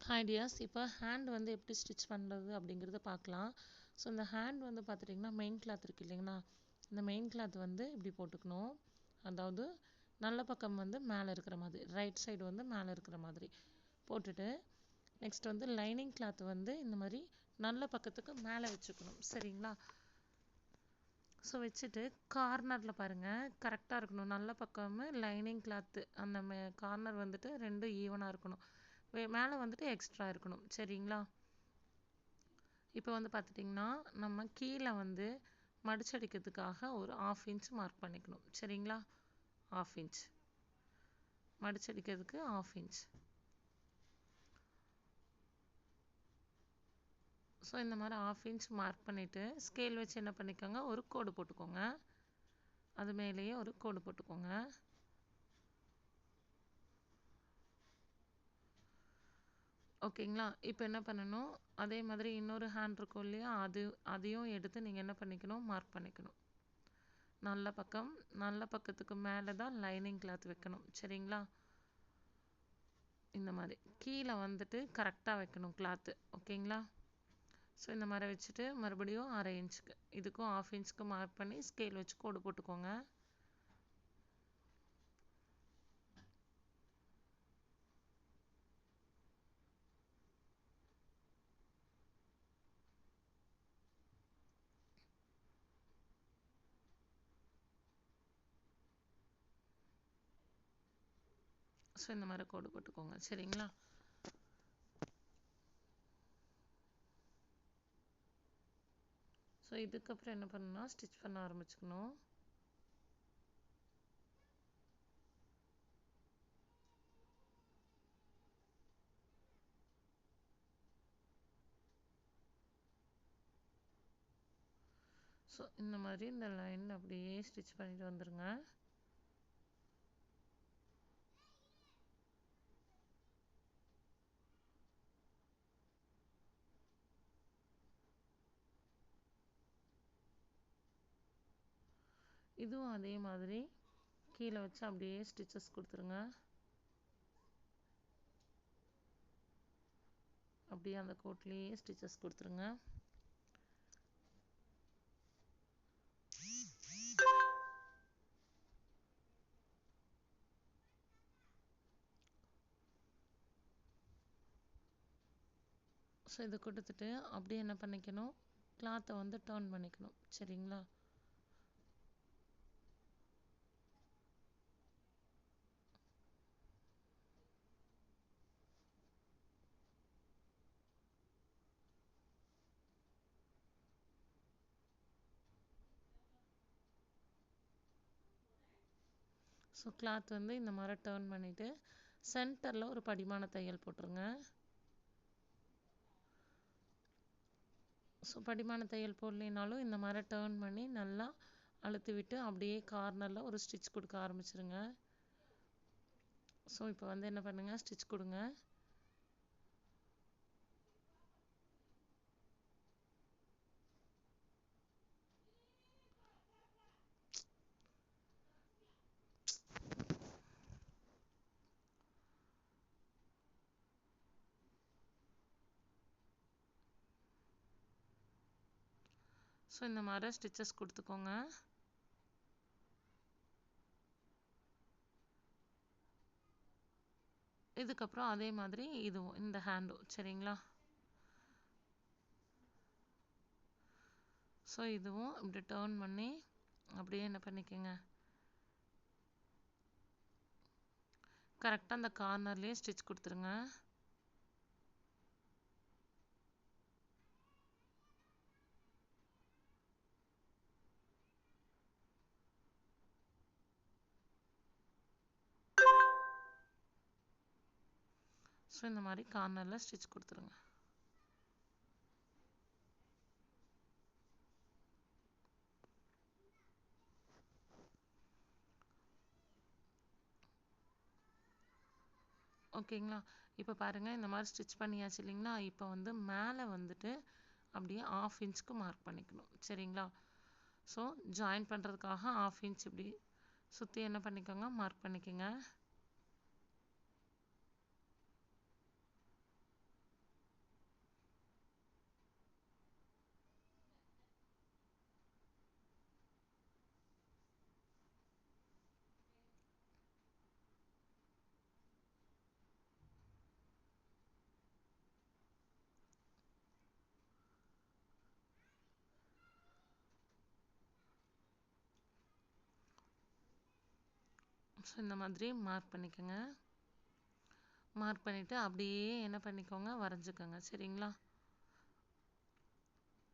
Hi tears, இப்போ hand வந்து எப்படி ஸ்டிச் பண்ணுறது அப்படிங்கிறத பார்க்கலாம். ஸோ இந்த ஹேண்ட் வந்து பார்த்துட்டிங்கன்னா மெயின் கிளாத் இருக்குது இல்லைங்களா, இந்த மெயின் கிளாத் வந்து இப்படி போட்டுக்கணும். அதாவது நல்ல பக்கம் வந்து மேலே இருக்கிற மாதிரி, ரைட் சைடு வந்து மேலே இருக்கிற மாதிரி போட்டுட்டு, நெக்ஸ்ட் வந்து லைனிங் கிளாத் வந்து இந்த மாதிரி நல்ல பக்கத்துக்கு மேலே வச்சுக்கணும். சரிங்களா? ஸோ வச்சுட்டு கார்னரில் பாருங்கள் கரெக்டாக இருக்கணும். நல்ல பக்கம் லைனிங் கிளாத்து அந்த கார்னர் வந்துட்டு ரெண்டும் ஈவனாக இருக்கணும். மேலே வந்துட்டு எக்ஸ்ட்ரா இருக்கணும். சரிங்களா? இப்போ வந்து பார்த்துட்டிங்கன்னா நம்ம கீழே வந்து மடிச்சடிக்கிறதுக்காக ஒரு 1/2 இன்ச் மார்க் பண்ணிக்கணும். சரிங்களா? 1/2 இன்ச் மடிச்சடிக்கிறதுக்கு 1/2 இன்ச். ஸோ இந்த மாதிரி 1/2 இன்ச் மார்க் பண்ணிவிட்டு ஸ்கேல் வச்சு என்ன பண்ணிக்கோங்க, ஒரு கோடு போட்டுக்கோங்க. அது மேலேயே ஒரு கோடு போட்டுக்கோங்க. ஓகேங்களா? இப்போ என்ன பண்ணணும், அதே மாதிரி இன்னொரு ஹேண்ட் இருக்கும் இல்லையா, அதையும் எடுத்து நீங்கள் என்ன பண்ணிக்கணும், மார்க் பண்ணிக்கணும். நல்ல பக்கத்துக்கு மேலே தான் லைனிங் கிளாத் வைக்கணும். சரிங்களா? இந்த மாதிரி கீழே வந்துட்டு கரெக்டாக வைக்கணும் கிளாத்து. ஓகேங்களா? ஸோ இந்த மாதிரி வச்சுட்டு மறுபடியும் 1/2 இன்ச்சுக்கு இதுக்கும் 1/2 இன்ச்சுக்கு மார்க் பண்ணி ஸ்கேல் வச்சு கோடு போட்டுக்கோங்க. ஸோ இந்த மாதிரி கோடு போட்டுக்கோங்க. சரிங்களா? ஸோ இதுக்கப்புறம் என்ன பண்ணணும்னா ஸ்டிச் பண்ண ஆரம்பிச்சுக்கணும். ஸோ இந்த மாதிரி இந்த லைன் அப்படியே ஸ்டிச் பண்ணிட்டு வந்துடுங்க. இதுவும் அதே மாதிரி கீழே வச்சு அப்படியே ஸ்டிச்சஸ் கொடுத்துருங்க. அப்படியே அந்த கோட்லேயே ஸ்டிச்சஸ் கொடுத்துருங்க. ஸோ இதை கொடுத்துட்டு அப்படியே என்ன பண்ணிக்கணும், கிளாத்தை வந்து டர்ன் பண்ணிக்கணும். சரிங்களா? ஸோ கிளாத் வந்து இந்த மாதிரி டர்ன் பண்ணிவிட்டு சென்டரில் ஒரு படிமான தையல் போட்டுருங்க. ஸோ படிமான தையல் போடலைனாலும் இந்த மாதிரி டர்ன் பண்ணி நல்லா அழுத்தி விட்டு அப்படியே கார்னரில் ஒரு ஸ்டிச் கொடுக்க ஆரம்பிச்சிருங்க. ஸோ இப்போ வந்து என்ன பண்ணுங்கள், ஸ்டிச் கொடுங்க. ஸோ இந்த மாதிரி ஸ்டிச்சஸ் கொடுத்துக்கோங்க. இதுக்கப்புறம் அதே மாதிரி இதுவும் இந்த ஹேண்டும். சரிங்களா? ஸோ இதுவும் இப்படி டர்ன் பண்ணி அப்படியே என்ன பண்ணிக்கோங்க, கரெக்டாக அந்த கார்னர்லேயே ஸ்டிச் கொடுத்துருங்க. ஸோ இந்த மாதிரி கார்னரில் ஸ்டிச் கொடுத்துருங்க. ஓகேங்களா? இப்போ பாருங்கள் இந்த மாதிரி ஸ்டிச் பண்ணியாச்சு இல்லைங்களா? இப்போ வந்து மேலே வந்துட்டு அப்படியே 1/2 இன்ச்சுக்கு மார்க் பண்ணிக்கணும். சரிங்களா? ஸோ ஜாயின் பண்ணுறதுக்காக 1/2 இன்ச் இப்படி சுற்றி என்ன பண்ணிக்கோங்க, மார்க் பண்ணிக்கோங்க. ஸோ இந்த மாதிரி மார்க் பண்ணிக்கோங்க. மார்க் பண்ணிவிட்டு அப்படியே என்ன பண்ணிக்கோங்க, வரைஞ்சிக்கோங்க. சரிங்களா?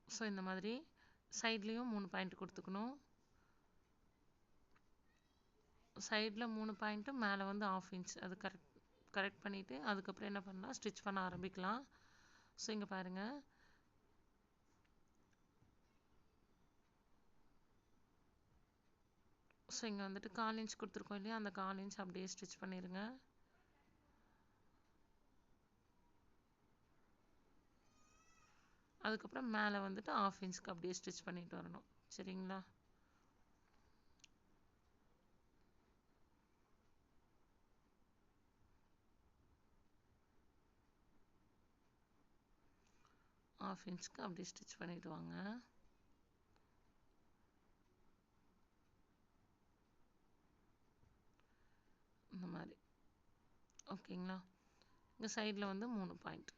ஸோ இந்த மாதிரி சைட்லேயும் 3 பாயிண்ட் கொடுத்துக்கணும். சைடில் 3 பாயிண்ட்டு, மேலே வந்து 1/2 இன்ச். அது கரெக்ட் பண்ணிவிட்டு அதுக்கப்புறம் என்ன பண்ணலாம், ஸ்டிச் பண்ண ஆரம்பிக்கலாம். ஸோ இங்கே பாருங்கள், ஸோ இங்கே வந்துட்டு 1/4 இன்ச் கொடுத்துருக்கோம் இல்லையா, அந்த 1/4 இன்ச் அப்படியே ஸ்டிச் பண்ணிடுங்க. அதுக்கப்புறம் மேலே வந்துட்டு 1/2 இன்ச்சுக்கு அப்படியே ஸ்டிச் பண்ணிட்டு வரணும். சரிங்களா? ½ இன்ச்சுக்கு அப்படியே ஸ்டிச் பண்ணிட்டு வாங்க. இந்த மாதிரி. ஓகேங்களா? இந்த சைடில் வந்து 3 பாயிண்ட்.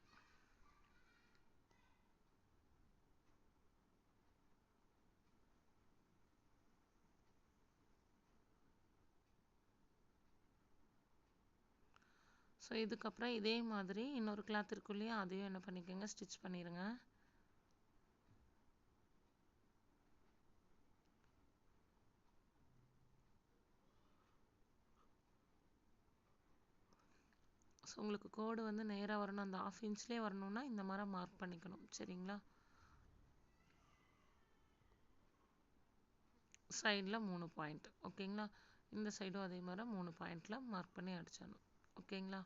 ஸோ இதுக்கப்புறம் இதே மாதிரி இன்னொரு கிளாத் இருக்கும் இல்லையா, அதையும் என்ன பண்ணிக்கோங்க, ஸ்டிச் பண்ணிடுங்க. ஸோ உங்களுக்கு கோடு வந்து நேராக வரணும், அந்த 1/2 இன்ச்லேயே வரணும்னா இந்த மாதிரி மார்க் பண்ணிக்கணும். சரிங்களா? சைடில் 3 பாயிண்ட். ஓகேங்களா? இந்த சைடும் அதே மாதிரி 3 பாயிண்டில் மார்க் பண்ணி அடிச்சிடணும். ஓகேங்களா?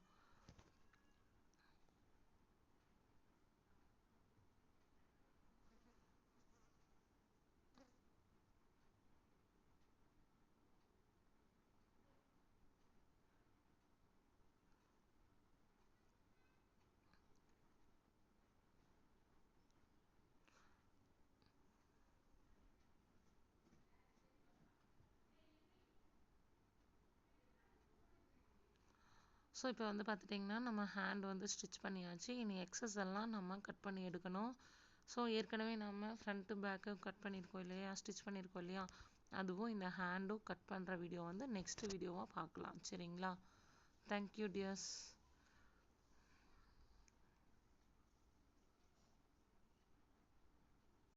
ஸோ இப்போ வந்து பார்த்துட்டிங்கன்னா நம்ம ஹேண்ட் வந்து ஸ்டிச் பண்ணியாச்சு. இனி எக்ஸஸ் எல்லாம் நம்ம கட் பண்ணி எடுக்கணும். ஸோ ஏற்கனவே நம்ம ஃப்ரண்ட்டு பேக்கு கட் பண்ணியிருக்கோம் இல்லையா, ஸ்டிச் பண்ணியிருக்கோம் இல்லையா, அதுவும் இந்த ஹேண்டும் கட் பண்ணுற வீடியோ வந்து நெக்ஸ்ட் வீடியோவாக பார்க்கலாம். சரிங்களா? Thank you tears.